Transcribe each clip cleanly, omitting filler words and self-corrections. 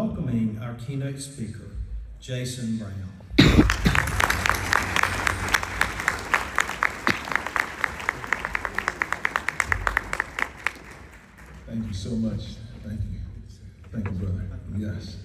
welcoming our keynote speaker, Jason Brown. Thank you so much. Thank you. Thank you, brother. Yes.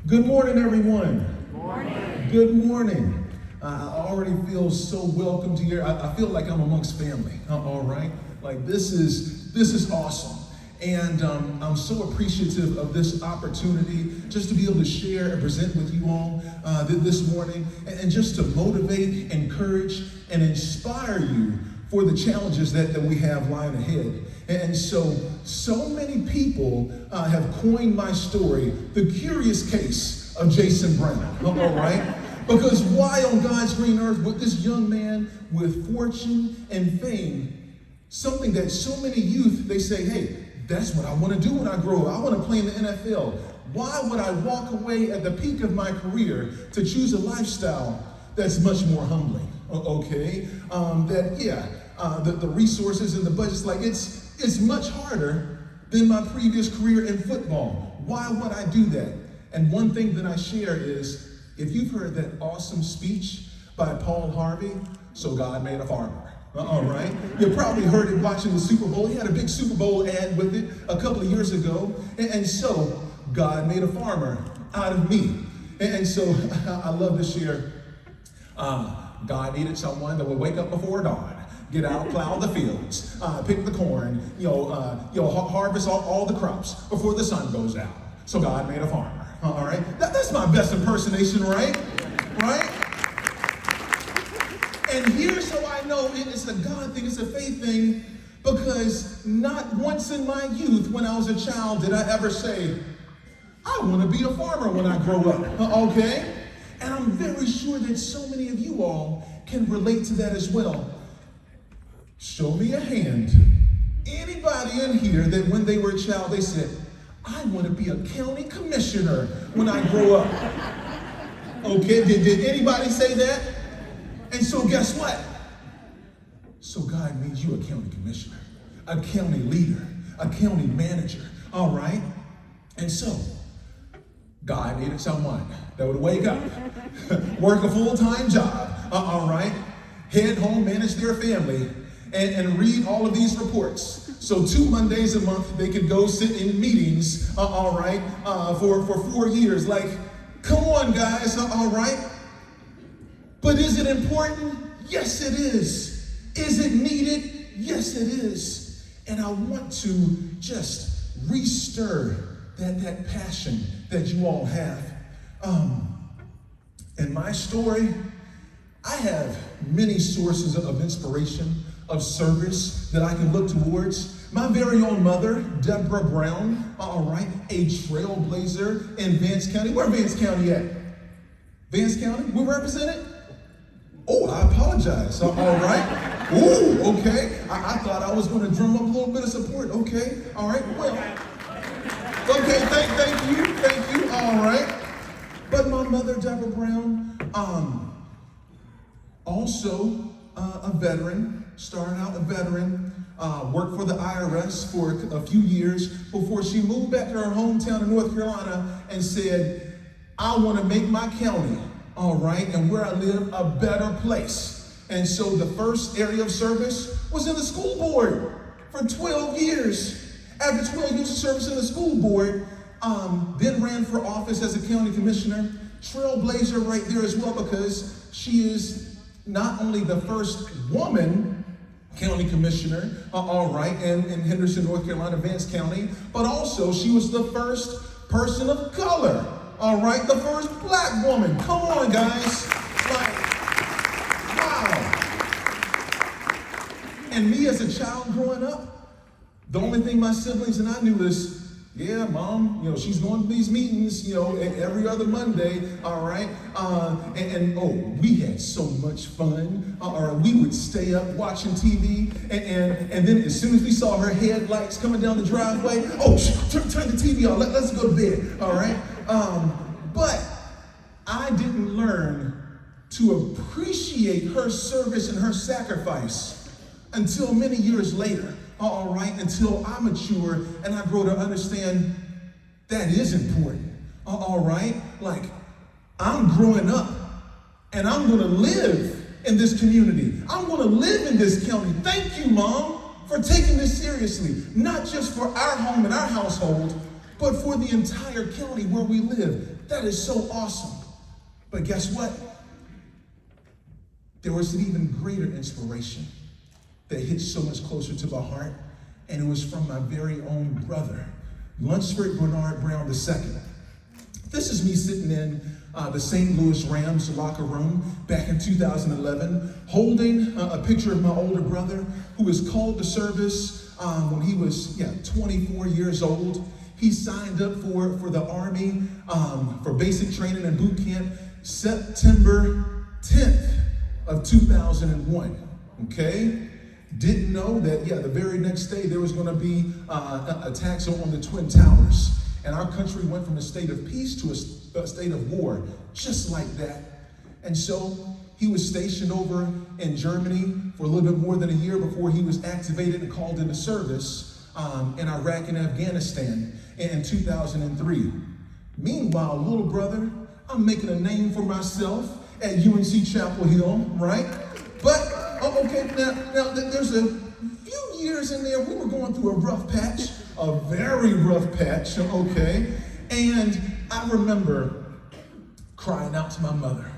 Good morning, everyone. Good morning. Good morning. I already feel so welcomed here. I feel like I'm amongst family. All right. Like this is awesome. And I'm so appreciative of this opportunity just to be able to share and present with you all this morning and just to motivate, encourage, and inspire you for the challenges that we have lying ahead. And so many people have coined my story, the curious case of Jason Brown, all right? Because why on God's green earth would this young man with fortune and fame, something that so many youth, they say, hey, that's what I want to do when I grow up. I want to play in the NFL. Why would I walk away at the peak of my career to choose a lifestyle that's much more humbling? Okay, the resources and the budgets, like it's much harder than my previous career in football. Why would I do that? And one thing that I share is, if you've heard that awesome speech by Paul Harvey, so God made a farmer. All right. You probably heard it watching the Super Bowl. He had a big Super Bowl ad with it a couple of years ago. And so God made a farmer out of me. And so I love to share, God needed someone that would wake up before dawn, get out, plow the fields, pick the corn, harvest all the crops before the sun goes out. So God made a farmer. All right. That's my best impersonation, right? Right? And here's how I know it's a God thing, it's a faith thing, because not once in my youth when I was a child did I ever say, I want to be a farmer when I grow up, okay? And I'm very sure that so many of you all can relate to that as well. Show me a hand. Anybody in here that when they were a child, they said, I want to be a county commissioner when I grow up. Okay, did anybody say that? And so guess what? So God made you a county commissioner, a county leader, a county manager, all right? And so God needed someone that would wake up, work a full-time job, all right? Head home, manage their family, and read all of these reports. So 2 Mondays a month, they could go sit in meetings, all right, for 4 years. Like, come on, guys, all right? But is it important? Yes, it is. Is it needed? Yes, it is. And I want to just re-stir that passion that you all have. In my story, I have many sources of inspiration, of service that I can look towards. My very own mother, Deborah Brown, all right, a trailblazer in Vance County. Where Vance County at? Vance County? We represent it? Oh, I apologize. All right. Ooh, okay. I thought I was going to drum up a little bit of support. Okay. All right. Well. Okay. Thank you. All right. But my mother, Deborah Brown, also a veteran. Started out a veteran. Worked for the IRS for a few years before she moved back to her hometown in North Carolina and said, I want to make my county, all right, and where I live, a better place. And so the first area of service was in the school board for 12 years. After 12 years of service in the school board, then ran for office as a county commissioner. Trailblazer right there as well, because she is not only the first woman county commissioner, all right, in Henderson, North Carolina, Vance County, but also she was the first person of color. All right, the first black woman. Come on, guys. Like, wow. And me as a child growing up, the only thing my siblings and I knew is, yeah, Mom, she's going to these meetings, every other Monday, all right? We had so much fun. Or we would stay up watching TV, and then as soon as we saw her headlights coming down the driveway, turn the TV on, let's go to bed, all right? But I didn't learn to appreciate her service and her sacrifice until many years later. All right, until I mature and I grow to understand that is important. All right? Like, I'm growing up and I'm going to live in this community. I'm going to live in this county. Thank you, Mom, for taking this seriously. Not just for our home and our household, but for the entire county where we live. That is so awesome. But guess what? There was an even greater inspiration that hit so much closer to my heart, and it was from my very own brother, Lunsford Bernard Brown II. This is me sitting in the St. Louis Rams locker room back in 2011, holding a picture of my older brother who was called to service when he was 24 years old. He signed up for the Army for basic training and boot camp September 10th of 2001, okay? Didn't know that, the very next day there was gonna be attacks on the Twin Towers. And our country went from a state of peace to a state of war, just like that. And so he was stationed over in Germany for a little bit more than a year before he was activated and called into service in Iraq and Afghanistan in 2003. Meanwhile, little brother, I'm making a name for myself at UNC Chapel Hill, right? But, okay, now there's a few years in there, we were going through a rough patch. A very rough patch, okay? And I remember crying out to my mother.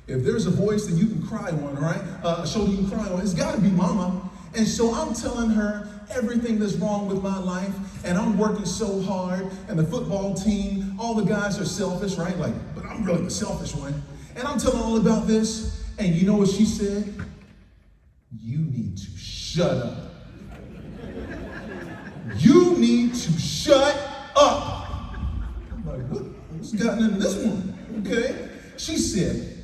If there's a voice that you can cry on, right? A shoulder you can cry on, it's gotta be Mama. And so I'm telling her everything that's wrong with my life, and I'm working so hard, and the football team, all the guys are selfish, right? Like, but I'm really the selfish one. And I'm telling all about this, and you know what she said? You need to shut up. You need to shut up. I'm like, what's gotten into this one? Okay? She said,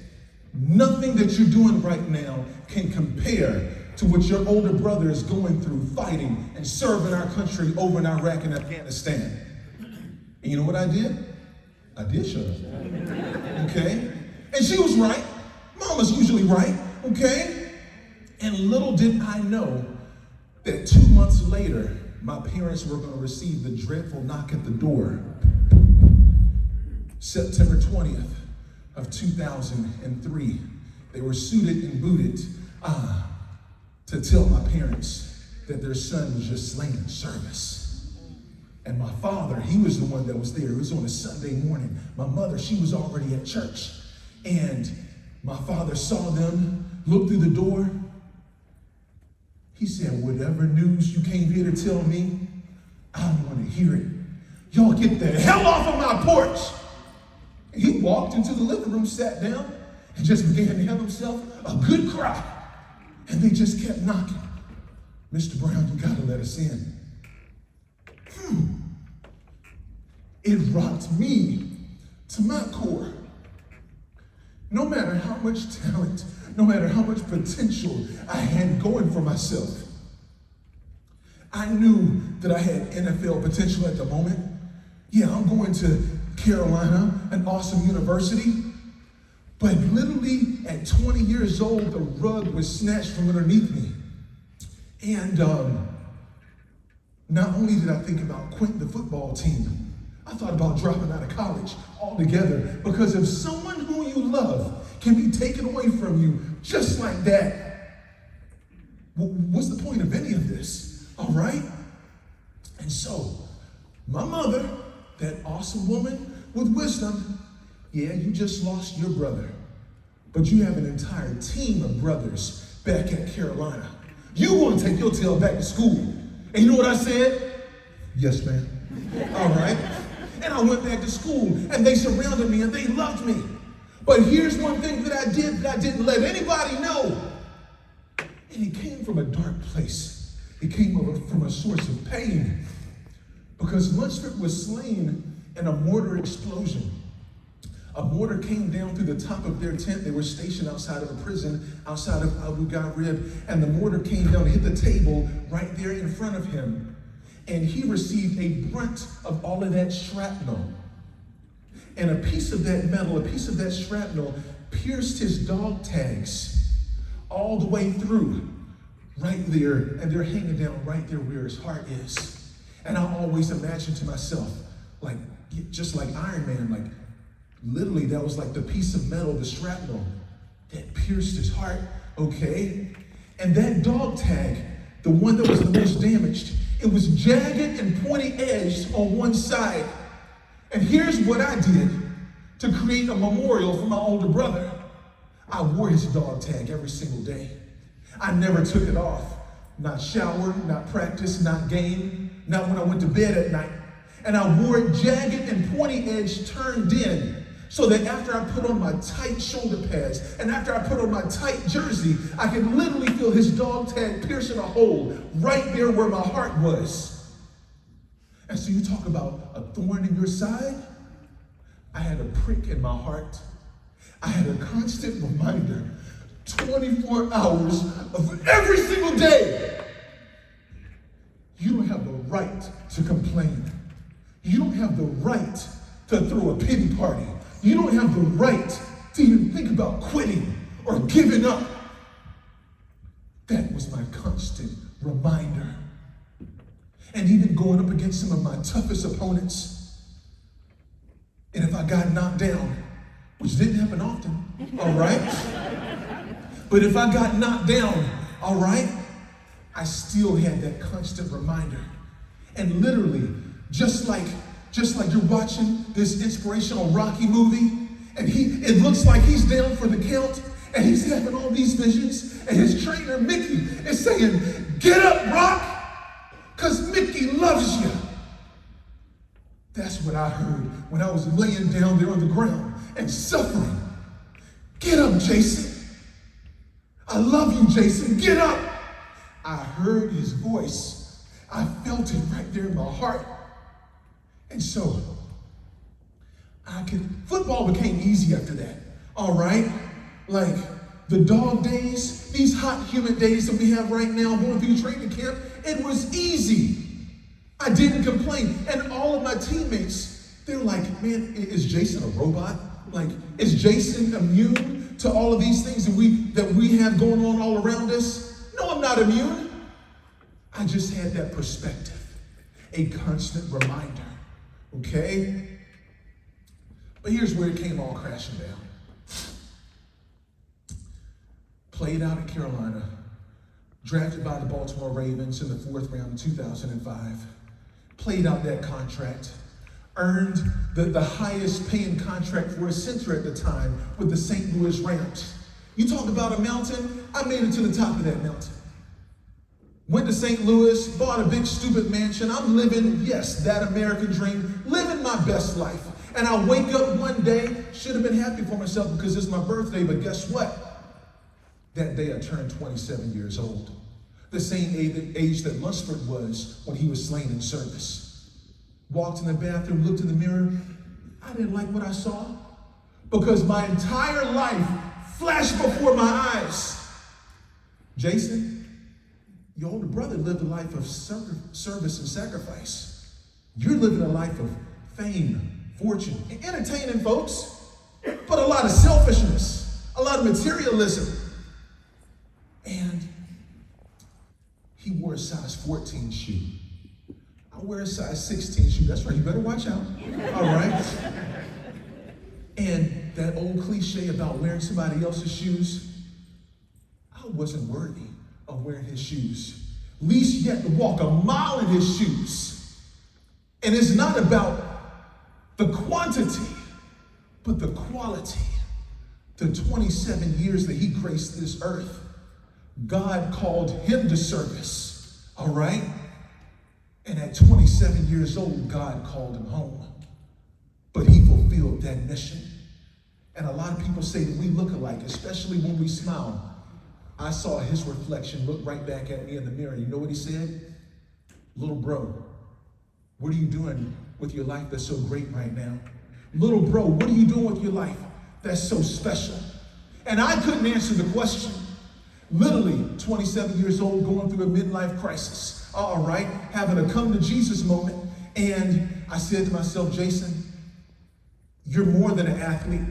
nothing that you're doing right now can compare to what your older brother is going through, fighting and serving our country over in Iraq and Afghanistan. And you know what I did? I did shut up. Okay? And she was right. Mama's usually right. Okay? And little did I know that 2 months later, my parents were going to receive the dreadful knock at the door. September 20th of 2003, they were suited and booted to tell my parents that their son was just slain in service. And my father, he was the one that was there. It was on a Sunday morning. My mother, she was already at church. And my father saw them, looked through the door. He said, whatever news you came here to tell me, I don't want to hear it. Y'all get the hell off of my porch. And he walked into the living room, sat down, and just began to have himself a good cry. And they just kept knocking. Mr. Brown, you gotta let us in. It rocked me to my core. No matter how much talent, no matter how much potential I had going for myself, I knew that I had NFL potential at the moment. Yeah, I'm going to Carolina, an awesome university. But literally at 20 years old, the rug was snatched from underneath me. And not only did I think about quitting the football team, I thought about dropping out of college altogether, because if someone who you love can be taken away from you just like that, what's the point of any of this? All right? And so, my mother, that awesome woman with wisdom, yeah, you just lost your brother, but you have an entire team of brothers back at Carolina. You want to take your tail back to school. And you know what I said? Yes, ma'am. All right. And I went back to school, and they surrounded me, and they loved me. But here's one thing that I did that I didn't let anybody know. And it came from a dark place. It came from a source of pain. Because Lunsford was slain in a mortar explosion. A mortar came down through the top of their tent. They were stationed outside of a prison, outside of Abu Ghraib, and the mortar came down and hit the table right there in front of him. And he received a brunt of all of that shrapnel. And a piece of that metal, a piece of that shrapnel pierced his dog tags all the way through, right there, and they're hanging down right there where his heart is. And I always imagine to myself, like, just like Iron Man, like literally that was like the piece of metal, the shrapnel that pierced his heart, okay? And that dog tag, the one that was the most damaged, it was jagged and pointy edged on one side. And here's what I did to create a memorial for my older brother. I wore his dog tag every single day. I never took it off. Not showered, not practiced, not game, not when I went to bed at night. And I wore it jagged and pointy edged turned in, so that after I put on my tight shoulder pads and after I put on my tight jersey, I could literally feel his dog tag piercing a hole right there where my heart was. And so you talk about a thorn in your side. I had a prick in my heart. I had a constant reminder, 24 hours of every single day. You don't have the right to complain. You don't have the right to throw a pity party. You don't have the right to even think about quitting or giving up. That was my constant reminder. And even going up against some of my toughest opponents, and if I got knocked down, which didn't happen often, all right? But if I got knocked down, all right, I still had that constant reminder. And literally, just like you're watching this inspirational Rocky movie, and it looks like he's down for the count, and he's having all these visions, and his trainer, Mickey, is saying, "Get up, Rock, because Mickey loves you." That's what I heard when I was laying down there on the ground and suffering. "Get up, Jason. I love you, Jason. Get up." I heard his voice. I felt it right there in my heart. And so, football became easy after that, all right? Like the dog days, these hot, humid days that we have right now going through training camp, it was easy. I didn't complain. And all of my teammates, they're like, "Man, is Jason a robot? Like, is Jason immune to all of these things that we have going on all around us?" No, I'm not immune. I just had that perspective, a constant reminder, okay? But here's where it came all crashing down. Played out at Carolina, drafted by the Baltimore Ravens in the 4th round in 2005. Played out that contract, earned the highest paying contract for a center at the time with the St. Louis Rams. You talk about a mountain, I made it to the top of that mountain. Went to St. Louis, bought a big stupid mansion. I'm living, yes, that American dream, living my best life. And I wake up one day, should have been happy for myself because it's my birthday, but guess what? That day I turned 27 years old. The same age that Lunsford was when he was slain in service. Walked in the bathroom, looked in the mirror. I didn't like what I saw because my entire life flashed before my eyes. "Jason, your older brother lived a life of service and sacrifice. You're living a life of fame, fortune, and entertaining folks, but a lot of selfishness, a lot of materialism." And he wore a size 14 shoe. I wear a size 16 shoe. That's right, you better watch out. All right? And that old cliche about wearing somebody else's shoes, I wasn't worthy of wearing his shoes. Least yet to walk a mile in his shoes. And it's not about the quantity, but the quality. The 27 years that he graced this earth, God called him to service, all right? And at 27 years old, God called him home. But he fulfilled that mission. And a lot of people say that we look alike, especially when we smile. I saw his reflection look right back at me in the mirror. You know what he said? "Little bro, what are you doing with your life that's so great right now? Little bro, what are you doing with your life that's so special?" And I couldn't answer the question. Literally 27 years old, going through a midlife crisis. All right, having a come to Jesus moment. And I said to myself, "Jason, you're more than an athlete.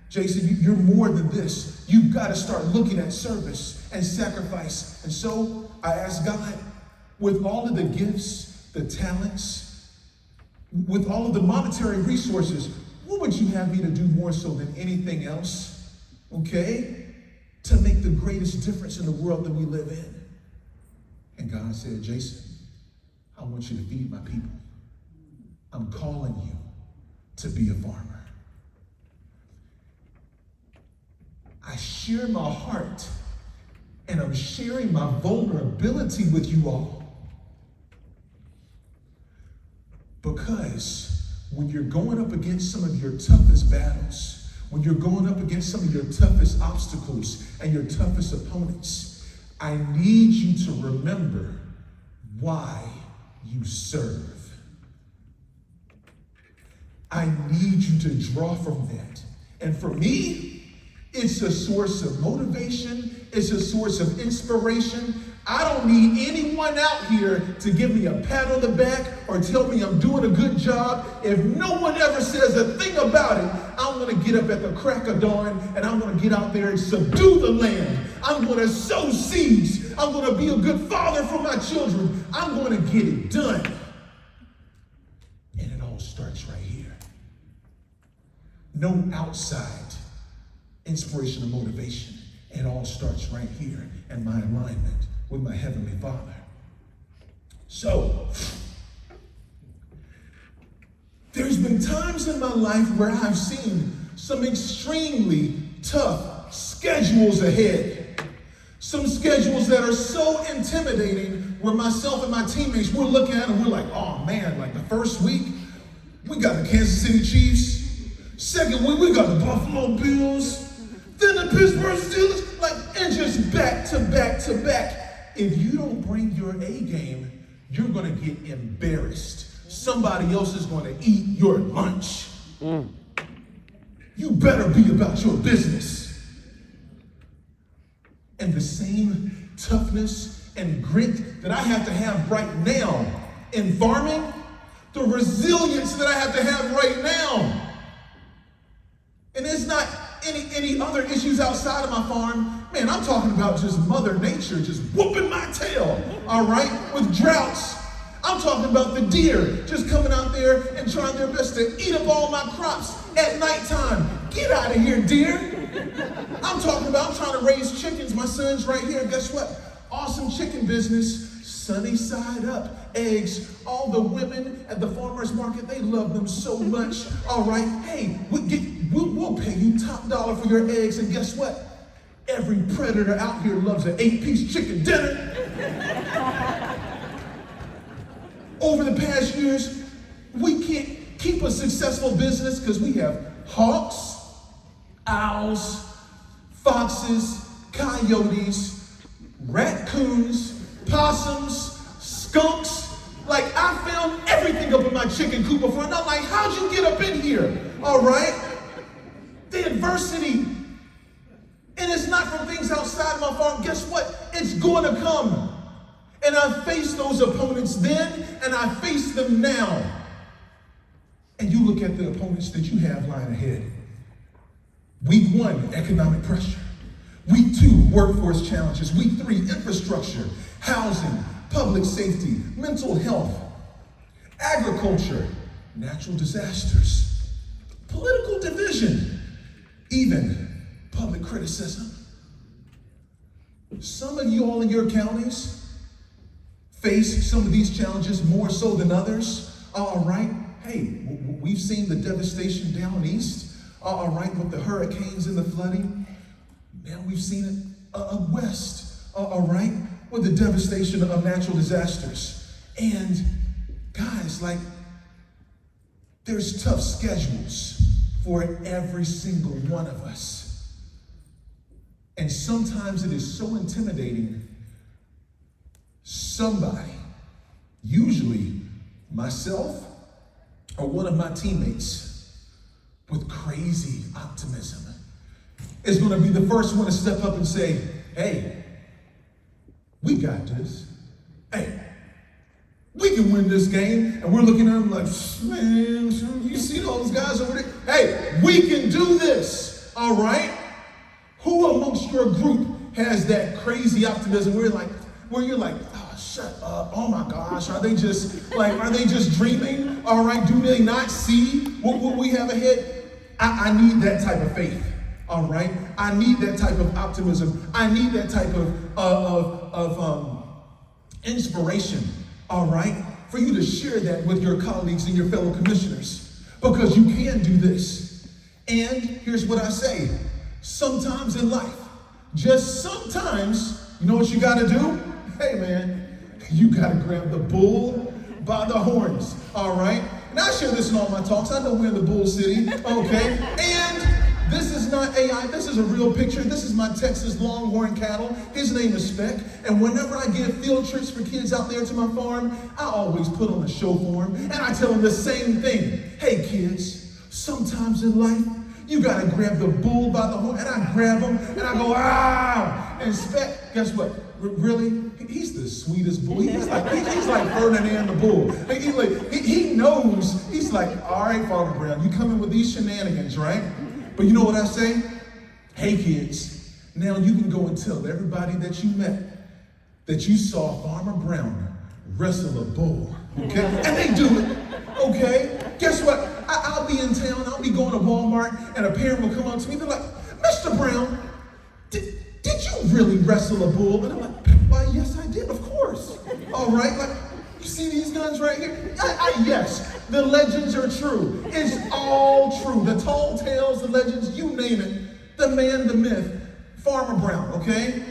Jason, you're more than this. You've got to start looking at service and sacrifice." And so I asked God, with all of the gifts, the talents, with all of the monetary resources, what would you have me to do more so than anything else? Okay? To make the greatest difference in the world that we live in. And God said, Jason, I want you to feed my people. I'm calling you to be a farmer. I share my heart and I'm sharing my vulnerability with you all. Because when you're going up against some of your toughest battles, when you're going up against some of your toughest obstacles and your toughest opponents, I need you to remember why you serve. I need you to draw from that. And for me, it's a source of motivation. It's a source of inspiration. I don't need anyone out here to give me a pat on the back or tell me I'm doing a good job. If no one ever says a thing about it, I'm going to get up at the crack of dawn and I'm going to get out there and subdue the land. I'm going to sow seeds. I'm going to be a good father for my children. I'm going to get it done. And it all starts right here. No outside inspiration or motivation. It all starts right here in my alignment with my Heavenly Father. So, there's been times in my life where I've seen some extremely tough schedules ahead. Some schedules that are so intimidating where myself and my teammates, we're looking at them, we're like, oh man, like the first week, we got the Kansas City Chiefs. Second week, we got the Buffalo Bills. Then the Pittsburgh Steelers, and just back to back to back. If you don't bring your A game, you're going to get embarrassed. Somebody else is going to eat your lunch. You better be about your business. And the same toughness and grit that I have to have right now in farming, the resilience that I have to have right now. And it's not any other issues outside of my farm. Man, I'm talking about just Mother Nature just whooping my tail, all right, with droughts. I'm talking about the deer just coming out there and trying their best to eat up all my crops at nighttime. Get out of here, deer. I'm trying to raise chickens. My son's right here. Guess what? Awesome chicken business. Sunny side up. Eggs. All the women at the farmer's market, they love them so much. All right. Hey, we'll pay you top dollar for your eggs. And guess what? Every predator out here loves an 8-piece chicken dinner. Over the past years, we can't keep a successful business because we have hawks, owls, foxes, coyotes, raccoons, possums, skunks. I found everything up in my chicken coop before, and I'm like, how'd you get up in here? All right? The adversity. And it's not from things outside of my farm. Guess what? It's going to come. And I faced those opponents then, and I face them now. And you look at the opponents that you have lying ahead. Week 1, economic pressure. Week 2, workforce challenges. Week 3, infrastructure, housing, public safety, mental health, agriculture, natural disasters, political division, even public criticism. Some of you all in your counties face some of these challenges more so than others. All right. Hey, we've seen the devastation down east. All right, with the hurricanes and the flooding. Now we've seen it up west. All right, with the devastation of natural disasters. And guys, there's tough schedules for every single one of us. And sometimes it is so intimidating. Somebody, usually myself or one of my teammates with crazy optimism, is going to be the first one to step up and say, hey, we got this. Hey, we can win this game. And we're looking at them like, man, you see those guys over there? Hey, we can do this, all right? Who amongst your group has that crazy optimism where you're like, oh, shut up. Oh my gosh, are they just dreaming? All right, do they not see what we have ahead? I need that type of faith. All right, I need that type of optimism. I need that type of inspiration. All right, for you to share that with your colleagues and your fellow commissioners, because you can do this. And here's what I say: sometimes in life, just sometimes, you know what you got to do? Hey man, you got to grab the bull by the horns. All right, and I share this in all my talks. I know we're in the Bull City. Okay, and this is not AI, this is a real picture. This is my Texas Longhorn cattle. His name is Speck. And whenever I give field trips for kids out there to my farm, I always put on a show for them. And I tell them the same thing. Hey kids, sometimes in life, you gotta grab the bull by the horn. And I grab him and I go, ah! And Speck, guess what? Really? He's the sweetest bull. He's like Ferdinand the bull. He knows. He's like, all right, Farmer Brown, you coming with these shenanigans, right? But you know what I say? Hey kids, now you can go and tell everybody that you met that you saw Farmer Brown wrestle a bull, okay? And they do it, okay? Guess what? I'll be in town, I'll be going to Walmart, and a parent will come up to me, they're like, Mr. Brown, did you really wrestle a bull? And I'm like, why, yes I did, of course. All right, like, you see these guns right here? Yes, the legends are true. It's all true. The tall tales, the legends, you name it. The man, the myth, Farmer Brown, okay?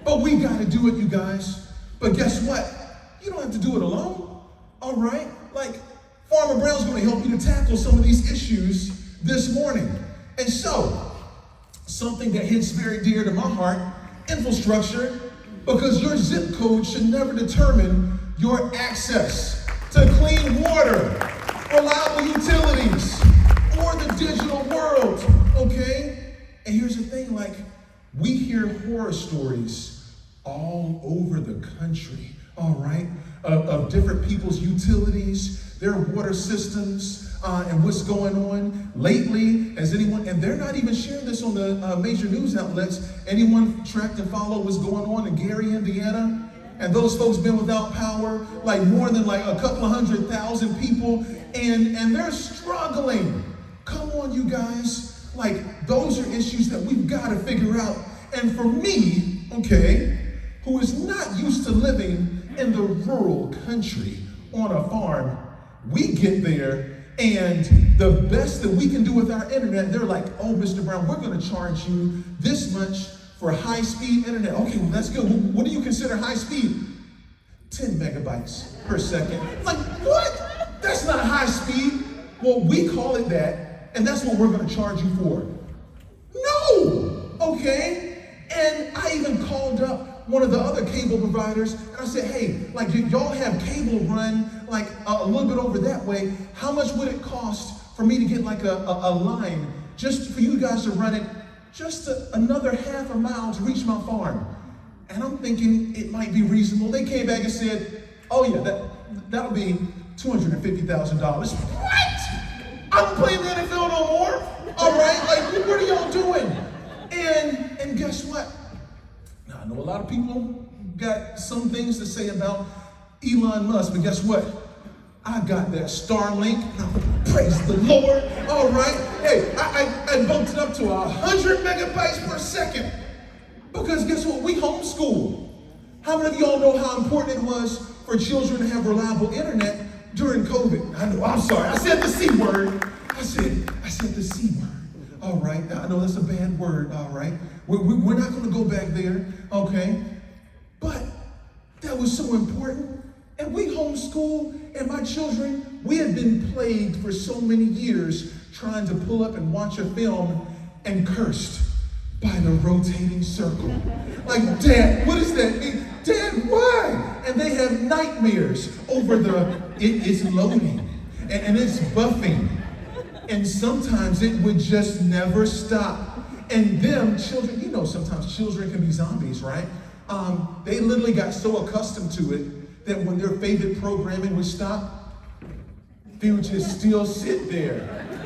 But we got to do it, you guys. But guess what? You don't have to do it alone, all right? Like, Farmer Brown's going to help you to tackle some of these issues this morning. And so, something that hits very dear to my heart, infrastructure, because your zip code should never determine your access to clean water, reliable utilities, or the digital world, okay? And here's the thing, like, we hear horror stories all over the country, all right, of different people's utilities, their water systems, and what's going on lately. Has anyone, and they're not even sharing this on the major news outlets, anyone tracked and followed what's going on in Gary, Indiana? And those folks been without power, like more than like a couple of 100,000 people, and they're struggling. Come on, you guys. Like, those are issues that we've got to figure out. And for me, okay, who is not used to living in the rural country on a farm, we get there, and the best that we can do with our internet, they're like, oh, Mr. Brown, we're going to charge you this much for high-speed internet. Okay, well, that's good. What do you consider high speed? 10 megabytes per second. Like, what? That's not high speed. Well, we call it that, and that's what we're going to charge you for. No! Okay? And I even called up one of the other cable providers, and I said, hey, like, y'all have cable run, like, a little bit over that way. How much would it cost for me to get, like, a line just for you guys to run it just another half a mile to reach my farm? And I'm thinking it might be reasonable. They came back and said, oh yeah, that'll be $250,000. What? I'm playing the NFL no more? All right, like, what are y'all doing? And guess what? Now, I know a lot of people got some things to say about Elon Musk, but guess what? I got that Starlink. Praise the Lord. All right. Hey, I bumped it up to 100 megabytes per second. Because guess what? We homeschool. How many of y'all know how important it was for children to have reliable internet during COVID? I know, I'm sorry. I said the C word. I said the C word. All right. I know that's a bad word. All right. We're not going to go back there. Okay. But that was so important. And we homeschool, and my children, we have been plagued for so many years trying to pull up and watch a film and cursed by the rotating circle. Like, Dad, what does that mean? Dad, why? And they have nightmares over it's loading, and it's buffing. And sometimes it would just never stop. And them children, you know, sometimes children can be zombies, right? They literally got so accustomed to it that when their favorite programming would stop, they would just still sit there.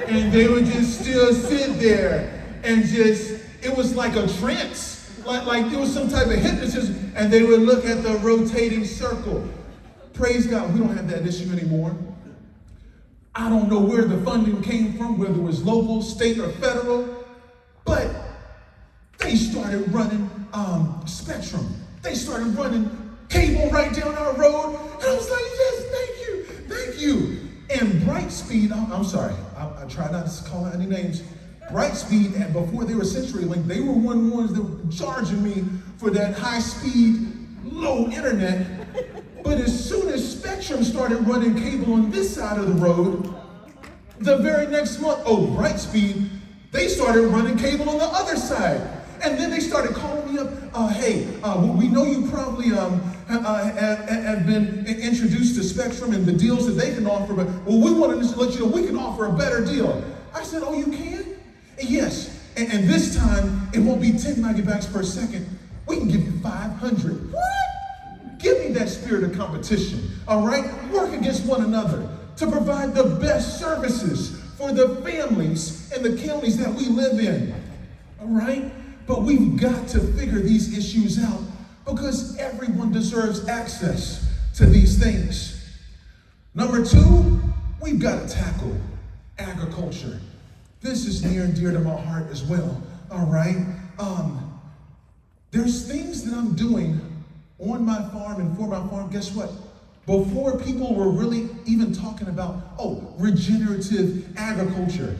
And they would just still sit there and just, it was like a trance. like there was some type of hypnotism, and they would look at the rotating circle. Praise God, we don't have that issue anymore. I don't know where the funding came from, whether it was local, state, or federal, but they started running Spectrum. They started running cable right down our road. And I was like, yes, thank you. And Brightspeed, I'm sorry, I try not to call out any names. Brightspeed, and before they were CenturyLink, they were ones that were charging me for that high-speed, low internet. But as soon as Spectrum started running cable on this side of the road, the very next month, Brightspeed, they started running cable on the other side. And then they started calling me up, hey, we know you probably have been introduced to Spectrum and the deals that they can offer, but we wanted to let you know we can offer a better deal. I said, oh, you can? And yes, and this time it won't be 10 megabytes per second. We can give you 500. What? Give me that spirit of competition, all right? Work against one another to provide the best services for the families and the counties that we live in, all right? But we've got to figure these issues out because everyone deserves access to these things. Number 2, we've got to tackle agriculture. This is near and dear to my heart as well, all right? There's things that I'm doing on my farm and for my farm. Guess what? Before people were really even talking about, regenerative agriculture,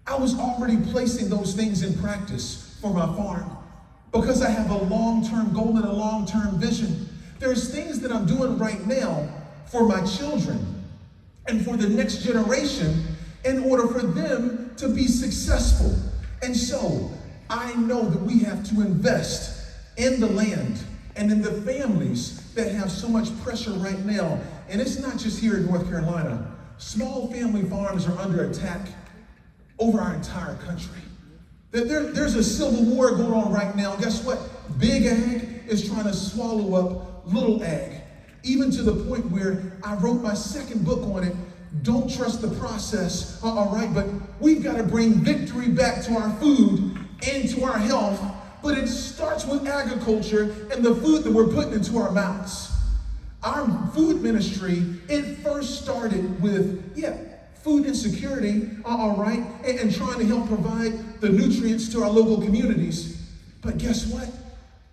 I was already placing those things in practice for my farm because I have a long-term goal and a long-term vision. There's things that I'm doing right now for my children and for the next generation in order for them to be successful. And so I know that we have to invest in the land and in the families that have so much pressure right now. And it's not just here in North Carolina. Small family farms are under attack over our entire country. There's a civil war going on right now. Guess what? Big ag is trying to swallow up little ag, even to the point where I wrote my second book on it. Don't trust the process, all right? But we've got to bring victory back to our food and to our health. But it starts with agriculture and the food that we're putting into our mouths. Our food ministry, it first started with, food insecurity, all right, and trying to help provide the nutrients to our local communities. But guess what?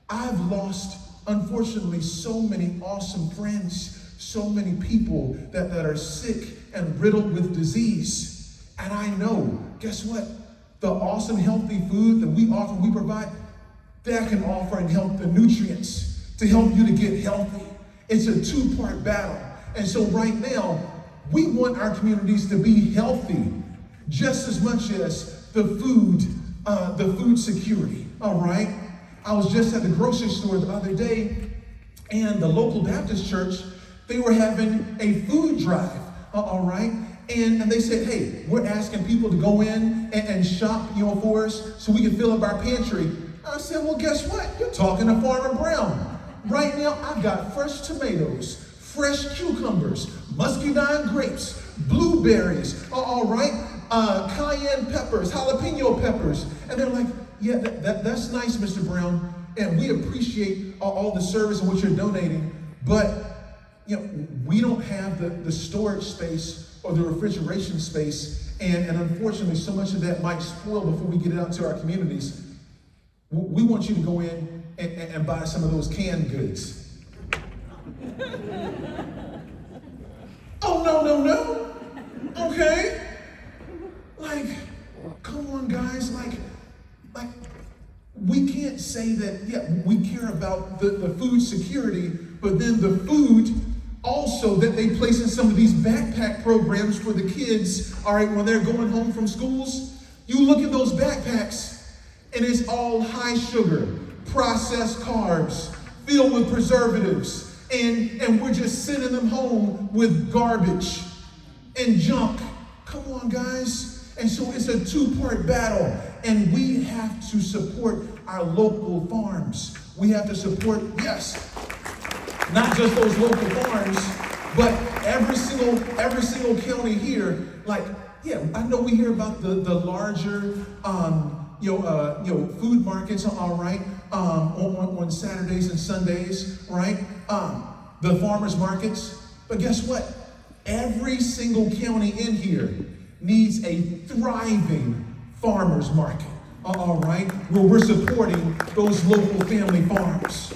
I've lost, unfortunately, so many awesome friends, so many people that are sick and riddled with disease. And I know, guess what? The awesome, healthy food that we offer, we provide, that can offer and help the nutrients to help you to get healthy. It's a 2-part battle. And so right now, we want our communities to be healthy just as much as the food security, all right? I was just at the grocery store the other day, and the local Baptist church, they were having a food drive, all right? And they said, hey, we're asking people to go in and shop, for us so we can fill up our pantry. I said, well, guess what? You're talking to Farmer Brown. Right now, I've got fresh tomatoes, fresh cucumbers, muscadine grapes, blueberries, all right, cayenne peppers, jalapeno peppers. And they're like, yeah, that's nice, Mr. Brown, and we appreciate all the service and what you're donating, but we don't have the storage space or the refrigeration space, and unfortunately, so much of that might spoil before we get it out to our communities. We want you to go in and buy some of those canned goods. Oh, no. Okay. Like, come on, guys. Like, we can't say that, we care about the food security, but then the food also that they place in some of these backpack programs for the kids, all right, when they're going home from schools, you look at those backpacks, and it's all high sugar, processed carbs, filled with preservatives, and we're just sending them home with garbage and junk. Come on, guys. And so it's a 2-part battle, and we have to support our local farms. We have to support, not just those local farms, but every single county here. Like, I know we hear about the larger, food markets, all right, on Saturdays and Sundays, right? The farmers markets. But guess what? Every single county in here needs a thriving farmers market, all right? Where we're supporting those local family farms.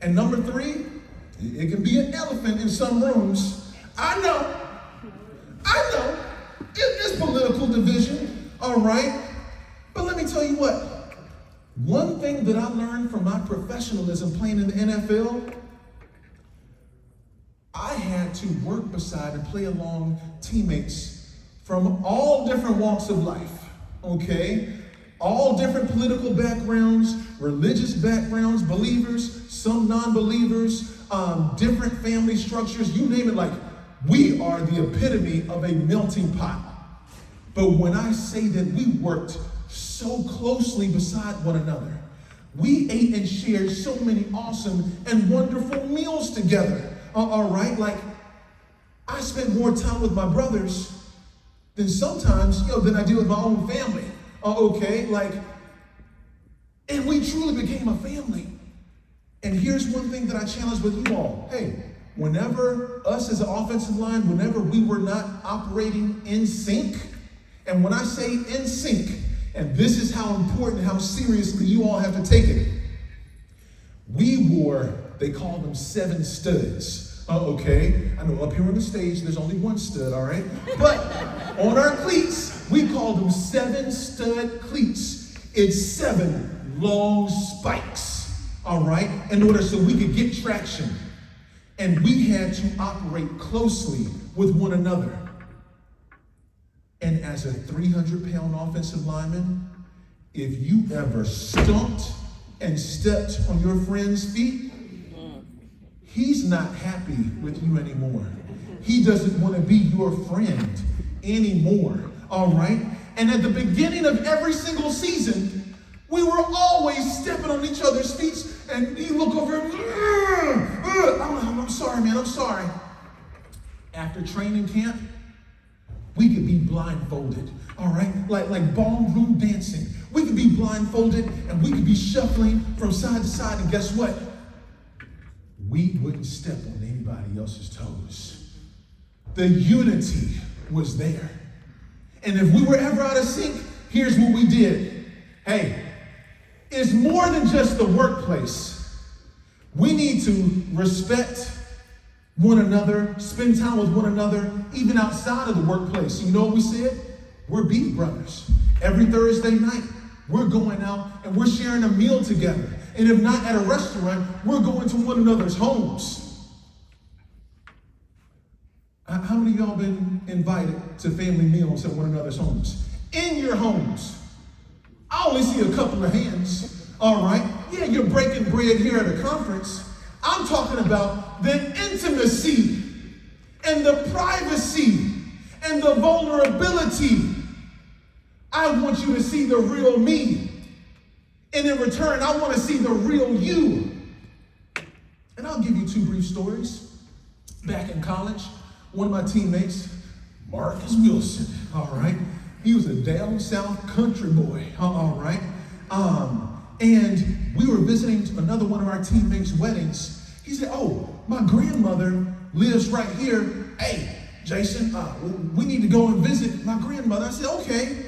And number 3, it can be an elephant in some rooms. I know. It's political division, all right? But let me tell you what. One thing that I learned from my professionalism playing in the NFL, I had to work beside and play along teammates from all different walks of life, okay? All different political backgrounds, religious backgrounds, believers, some non-believers, different family structures, you name it. Like, we are the epitome of a melting pot. But when I say that we worked so closely beside one another, we ate and shared so many awesome and wonderful meals together, all right? Like, I spent more time with my brothers than sometimes, than I do with my own family, okay? Like, and we truly became a family. And here's one thing that I challenge with you all. Hey, whenever us as an offensive line, whenever we were not operating in sync, and when I say in sync, and this is how important, how seriously you all have to take it, we wore, they call them 7 studs, okay? I know up here on the stage, there's only 1 stud, all right? But on our cleats, we call them 7 stud cleats. It's 7 long spikes, all right? In order so we could get traction. And we had to operate closely with one another. And as a 300-pound offensive lineman, if you ever stomped and stepped on your friend's feet, he's not happy with you anymore. He doesn't want to be your friend anymore, all right? And at the beginning of every single season, we were always stepping on each other's feet, and you look over and, I'm sorry, man, I'm sorry. After training camp, we could be blindfolded, all right? Like ballroom dancing. We could be blindfolded and we could be shuffling from side to side, and guess what? We wouldn't step on anybody else's toes. The unity was there. And if we were ever out of sync, here's what we did. Hey, it's more than just the workplace. We need to respect one another, spend time with one another, even outside of the workplace. You know what we said? We're beef brothers. Every Thursday night, we're going out and we're sharing a meal together. And if not at a restaurant, we're going to one another's homes. How many of y'all been invited to family meals at one another's homes? In your homes. I only see a couple of hands, all right? Yeah, you're breaking bread here at a conference. I'm talking about the intimacy and the privacy and the vulnerability. I want you to see the real me. And in return, I want to see the real you. And I'll give you 2 brief stories. Back in college, one of my teammates, Marcus Wilson, all right? He was a down south country boy, all right? And we were visiting another one of our teammates' weddings. He said, oh, my grandmother lives right here. Hey, Jason, we need to go and visit my grandmother. I said, okay.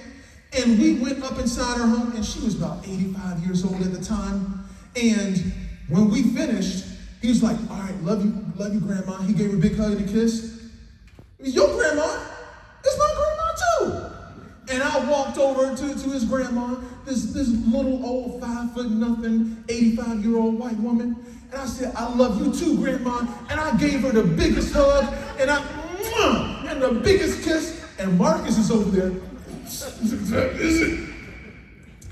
And we went up inside her home, and she was about 85 years old at the time. And when we finished, he was like, all right, love you, Grandma. He gave her a big hug and a kiss. Your grandma? It's my grandma too. And I walked over to his grandma, this little old 5'0", 85-year-old white woman. And I said, I love you too, Grandma. And I gave her the biggest hug and the biggest kiss. And Marcus is over there.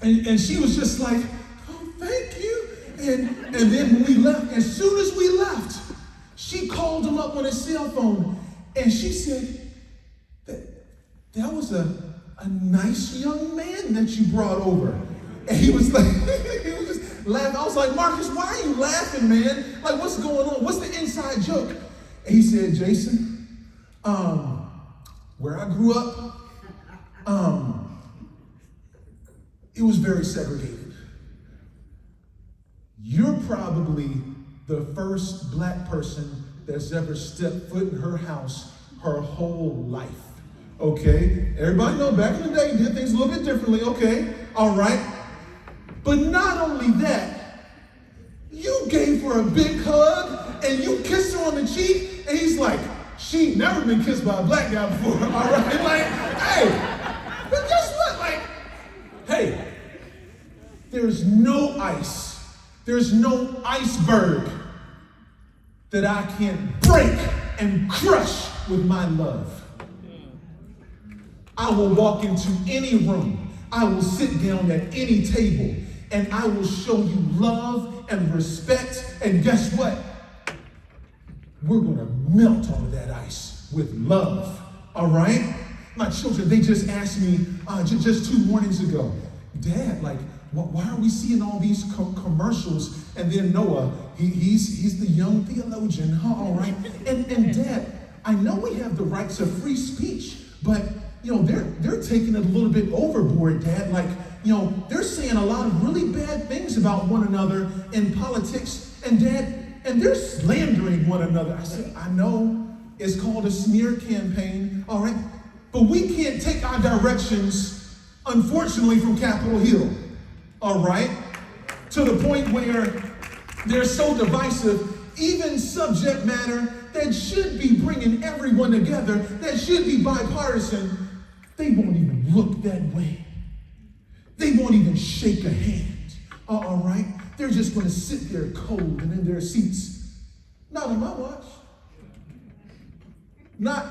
And she was just like, oh, thank you. And then when we left, as soon as we left, she called him up on his cell phone. And she said, that was a nice young man that you brought over. And he was like, he was just laughing. I was like, Marcus, why are you laughing, man? Like, what's going on? What's the inside joke? And he said, Jason, where I grew up, it was very segregated. probably the first black person that's ever stepped foot in her house her whole life. Okay? Everybody know back in the day, you did things a little bit differently. Okay? All right? But not only that, you gave her a big hug and you kissed her on the cheek, and he's like, she ain't never been kissed by a black guy before. All right? Like, hey, but guess what? Like, hey, there's no ice, there's no iceberg that I can't break and crush with my love. I will walk into any room, I will sit down at any table, and I will show you love and respect, and guess what? We're gonna melt all of that ice with love, all right? My children, they just asked me just 2 mornings ago, Dad, like, why are we seeing all these commercials? And then Noah, he's the young theologian, huh? All right? And Dad, I know we have the rights of free speech, but you know they're taking it a little bit overboard, Dad. Like, you know, they're saying a lot of really bad things about one another in politics, and Dad, and they're slandering one another. I said, I know it's called a smear campaign, all right, but we can't take our directions, unfortunately, from Capitol Hill. All right? To the point where they're so divisive, even subject matter that should be bringing everyone together, that should be bipartisan, they won't even look that way. They won't even shake a hand. All right? They're just going to sit there cold and in their seats. Not on my watch. Not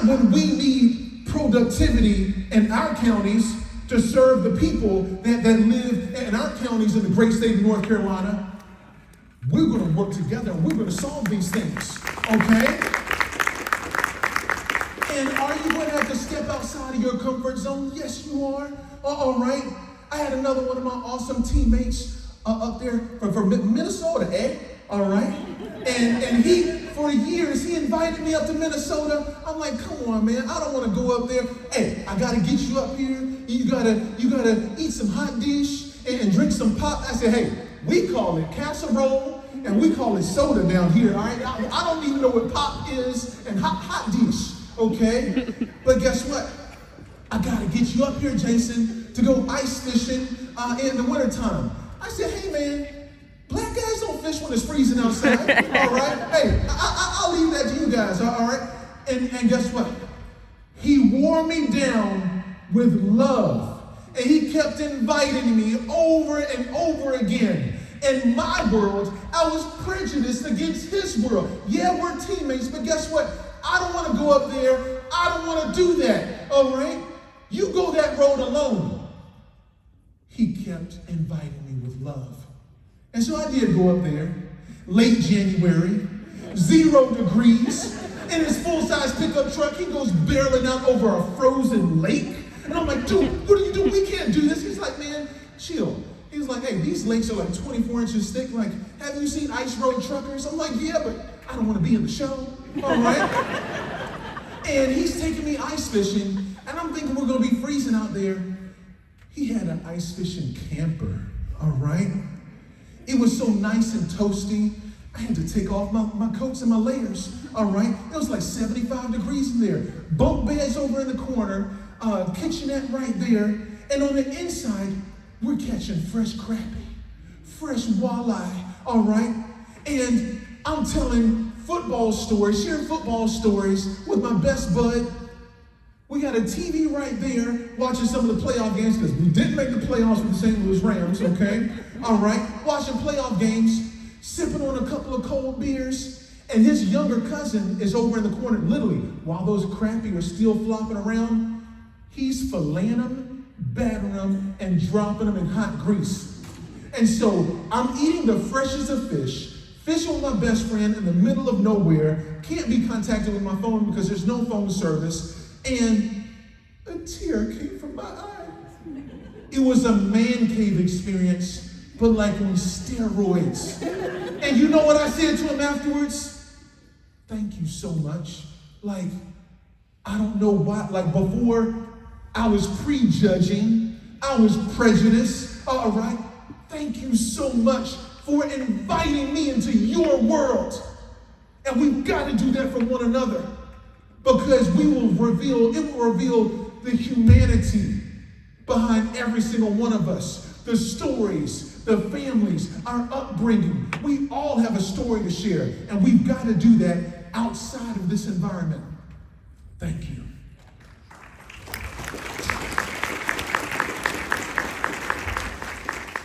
when we need productivity in our counties to serve the people that live in our counties in the great state of North Carolina. We're going to work together and we're going to solve these things, okay? And are you going to have to step outside of your comfort zone? Yes, you are. All right. I had another one of my awesome teammates up there from Minnesota, all right? And he, for years, he invited me up to Minnesota. I'm like, come on, man, I don't want to go up there. Hey, I got to get you up here. You gotta eat some hot dish and drink some pop. I said, hey, we call it casserole and we call it soda down here, all right? I don't even know what pop is and hot dish, okay? But guess what? I gotta get you up here, Jason, to go ice fishing in the wintertime. I said, hey, man, black guys don't fish when it's freezing outside, all right? Hey, I'll leave that to you guys, all right? And guess what? He wore me down with love. And he kept inviting me over and over again. In my world, I was prejudiced against his world. Yeah, we're teammates, but guess what? I don't want to go up there. I don't want to do that, all right? You go that road alone. He kept inviting me with love. And so I did go up there, late January, 0 degrees. In his full-size pickup truck, he goes barreling out over a frozen lake. And I'm like, dude, what are you doing? We can't do this. He's like, man, chill. He's like, hey, these lakes are like 24 inches thick. Like, have you seen ice road truckers? I'm like, yeah, but I don't want to be in the show. All right? And he's taking me ice fishing. And I'm thinking we're going to be freezing out there. He had an ice fishing camper. All right? It was so nice and toasty. I had to take off my coats and my layers. All right? It was like 75 degrees in there. Bunk beds over in the corner. Kitchenette right there, and on the inside, we're catching fresh crappie, fresh walleye, all right? And I'm telling sharing football stories with my best bud. We got a TV right there watching some of the playoff games because we didn't make the playoffs with the St. Louis Rams, okay? All right, watching playoff games, sipping on a couple of cold beers, and his younger cousin is over in the corner, literally, while those crappie are still flopping around, he's filleting them, battering them, and dropping them in hot grease. And so I'm eating the freshest of fish with my best friend in the middle of nowhere, can't be contacted with my phone because there's no phone service, and a tear came from my eye. It was a man cave experience, but like on steroids. And you know what I said to him afterwards? Thank you so much. Like, I don't know why, like before, I was prejudging, I was prejudiced, all right? thank you so much for inviting me into your world. And we've got to do that for one another, because it will reveal the humanity behind every single one of us, the stories, the families, our upbringing. We all have a story to share, and we've got to do that outside of this environment. Thank you.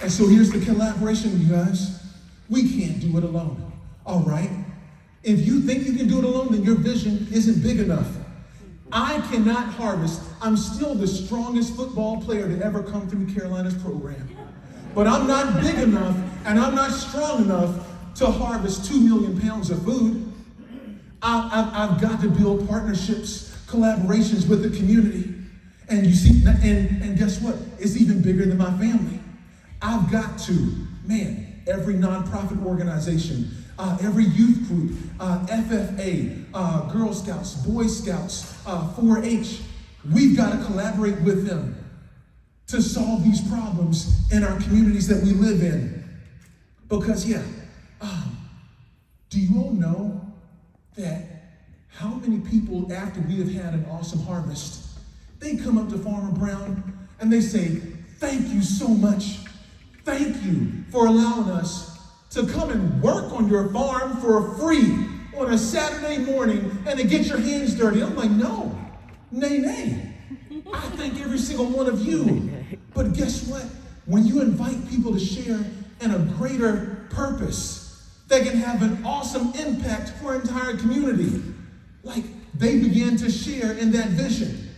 And so here's the collaboration, you guys. We can't do it alone, all right? If you think you can do it alone, then your vision isn't big enough. I cannot harvest. I'm still the strongest football player to ever come through Carolina's program. But I'm not big enough, and I'm not strong enough to harvest 2 million pounds of food. I've got to build partnerships, collaborations with the community. And you see, and guess what? It's even bigger than my family. I've got to, every nonprofit organization, every youth group, FFA, Girl Scouts, Boy Scouts, 4-H, we've got to collaborate with them to solve these problems in our communities that we live in. Because do you all know that how many people, after we have had an awesome harvest, they come up to Farmer Brown and they say, thank you so much. Thank you for allowing us to come and work on your farm for free on a Saturday morning and to get your hands dirty. I'm like, no, nay. I thank every single one of you. But guess what? When you invite people to share in a greater purpose, they can have an awesome impact for an entire community. Like they began to share in that vision.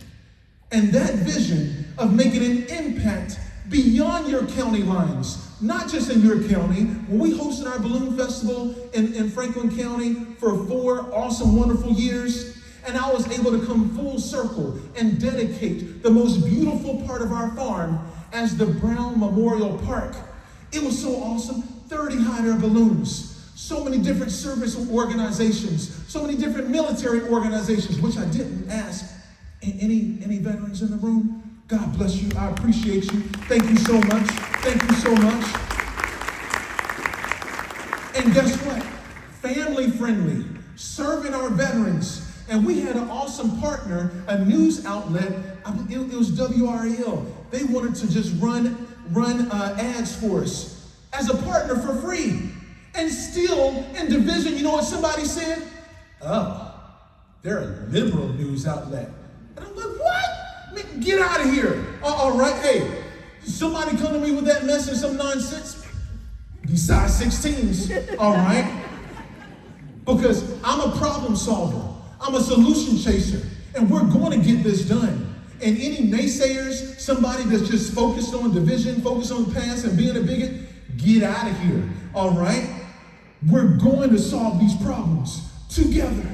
And that vision of making an impact beyond your county lines, not just in your county. When we hosted our balloon festival in Franklin County for 4 awesome, wonderful years, and I was able to come full circle and dedicate the most beautiful part of our farm as the Brown Memorial Park. It was so awesome. 30 hot air balloons, so many different service organizations, so many different military organizations, which I didn't ask. Any veterans in the room? God bless you. I appreciate you. Thank you so much. Thank you so much. And guess what? Family friendly, serving our veterans. And we had an awesome partner, a news outlet. It was WRL. They wanted to just run ads for us as a partner for free. And still in division, you know what somebody said? Oh, they're a liberal news outlet. And I'm like, what? Get out of here. All right, hey, somebody come to me with that mess and some nonsense. Besides 16s, all right? Because I'm a problem solver. I'm a solution chaser. And we're going to get this done. And any naysayers, somebody that's just focused on division, focused on the past and being a bigot, get out of here, all right? We're going to solve these problems together.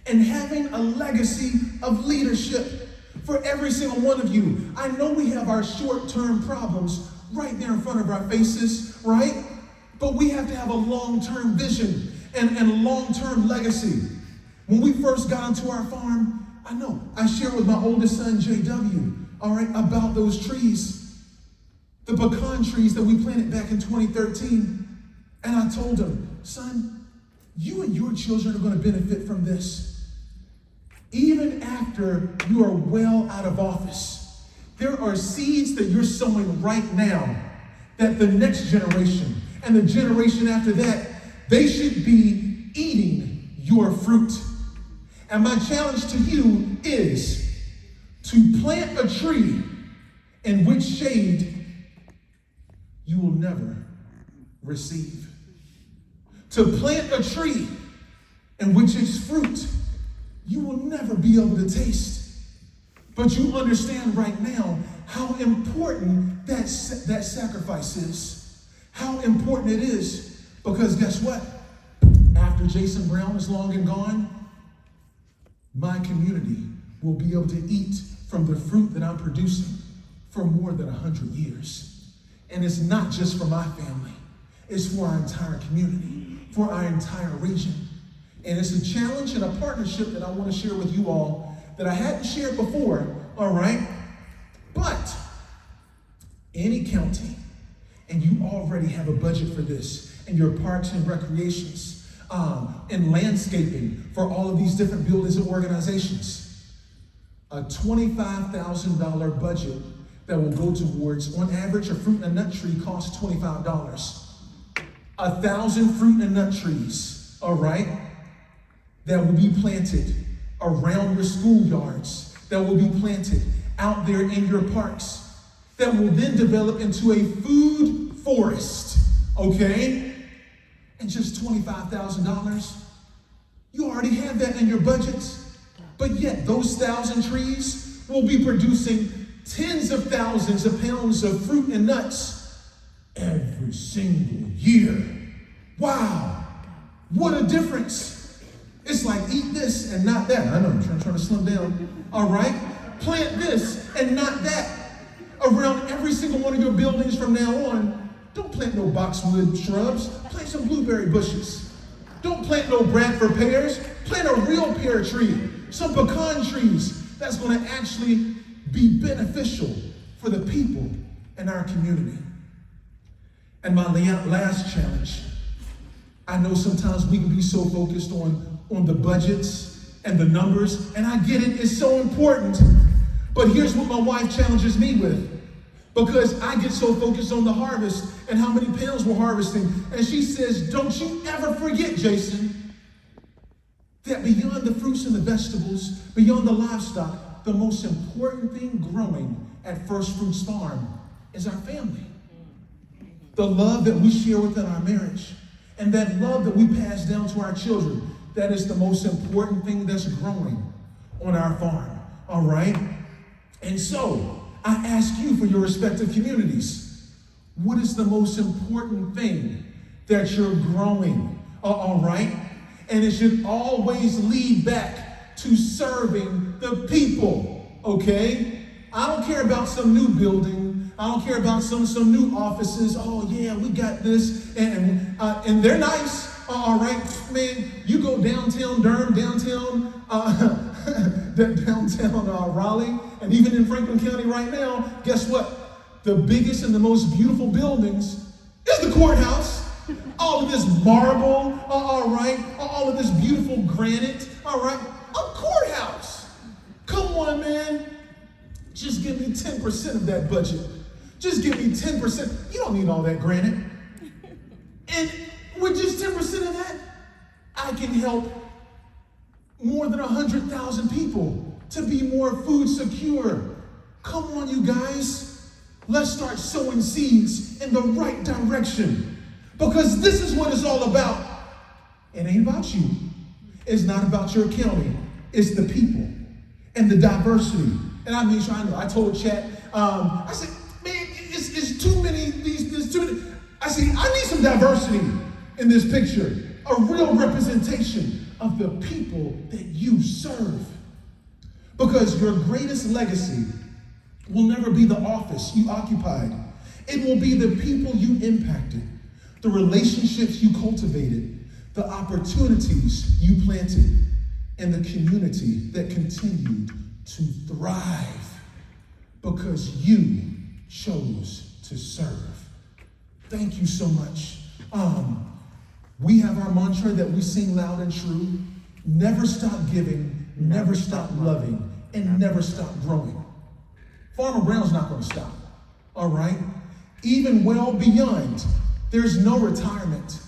And having a legacy of leadership for every single one of you. I know we have our short-term problems right there in front of our faces, right? But we have to have a long-term vision and a long-term legacy. When we first got onto our farm, I shared with my oldest son, JW, all right, about those trees, the pecan trees that we planted back in 2013. And I told him, son, you and your children are going to benefit from this. Even after you are well out of office, there are seeds that you're sowing right now that the next generation and the generation after that, they should be eating your fruit. And my challenge to you is to plant a tree in which shade you will never receive. To plant a tree in which its fruit you will never be able to taste. But you understand right now how important that sacrifice is. How important it is. Because guess what? After Jason Brown is long and gone, my community will be able to eat from the fruit that I'm producing for more than 100 years. And it's not just for my family. It's for our entire community, for our entire region. And it's a challenge and a partnership that I want to share with you all that I hadn't shared before, all right? But any county, and you already have a budget for this in your parks and recreations, and landscaping for all of these different buildings and organizations. A $25,000 budget that will go towards, on average, a fruit and nut tree costs $25. 1,000 fruit and nut trees, all right, that will be planted around your schoolyards, that will be planted out there in your parks, that will then develop into a food forest, okay? And just $25,000. You already have that in your budgets, but yet those 1,000 trees will be producing tens of thousands of pounds of fruit and nuts every single year. Wow, what a difference. It's like eat this and not that. I know, I'm trying to slim down. All right, plant this and not that around every single one of your buildings from now on. Don't plant no boxwood shrubs, plant some blueberry bushes. Don't plant no Bradford pears, plant a real pear tree, some pecan trees that's gonna actually be beneficial for the people in our community. And my last challenge, I know sometimes we can be so focused on the budgets and the numbers, and I get it, it's so important. But here's what my wife challenges me with, because I get so focused on the harvest and how many pounds we're harvesting. And she says, don't you ever forget, Jason, that beyond the fruits and the vegetables, beyond the livestock, the most important thing growing at First Fruits Farm is our family. The love that we share within our marriage, and that love that we pass down to our children, that is the most important thing that's growing on our farm, all right? And so, I ask you for your respective communities, what is the most important thing that you're growing, all right? And it should always lead back to serving the people, okay? I don't care about some new building. I don't care about some new offices. Oh yeah, we got this, and they're nice. All right, man. You go downtown Durham, downtown Raleigh, and even in Franklin County right now. Guess what? The biggest and the most beautiful buildings is the courthouse. All of this marble, all right. All of this beautiful granite, all right. A courthouse. Come on, man. Just give me 10% of that budget. Just give me 10%. You don't need all that granite. And with just 10% of that, I can help more than 100,000 people to be more food secure. Come on, you guys. Let's start sowing seeds in the right direction. Because this is what it's all about. It ain't about you. It's not about your county. It's the people and the diversity. And I made sure I know. I told Chat, I said, man, it's too many, there's too many. I said, I need some diversity in this picture. A real representation of the people that you serve. Because your greatest legacy will never be the office you occupied. It will be the people you impacted, the relationships you cultivated, the opportunities you planted, and the community that continued to thrive because you chose to serve. Thank you so much. We have our mantra that we sing loud and true: never stop giving, never stop loving, and never stop growing. Farmer Brown's not going to stop, all right? Even well beyond, there's no retirement.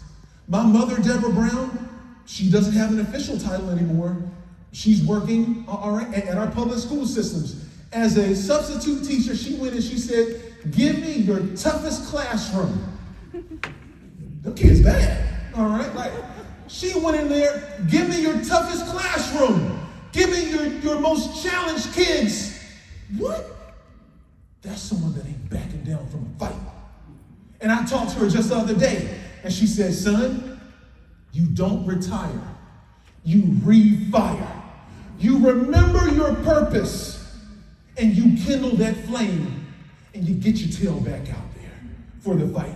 My mother, Deborah Brown, she doesn't have an official title anymore. She's working, all right, at our public school systems. As a substitute teacher, she went and she said, give me your toughest classroom. The kid's bad, all right? Like, she went in there, give me your toughest classroom. Give me your most challenged kids. What? That's someone that ain't backing down from a fight. And I talked to her just the other day, and she said, son, you don't retire. You refire. You remember your purpose, and you kindle that flame, and you get your tail back out there for the fight.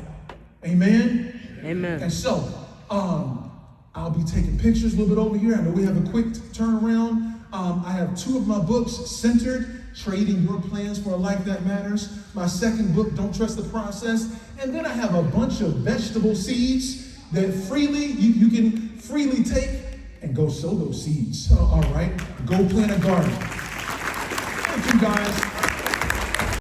Amen? Amen. And so, I'll be taking pictures a little bit over here. I know we have a quick turnaround. I have 2 of my books, Centered Trading Your Plans for a Life That Matters. My second book, Don't Trust the Process. And then I have a bunch of vegetable seeds that you can freely take and go sow those seeds. All right? Go plant a garden. Thank you, guys.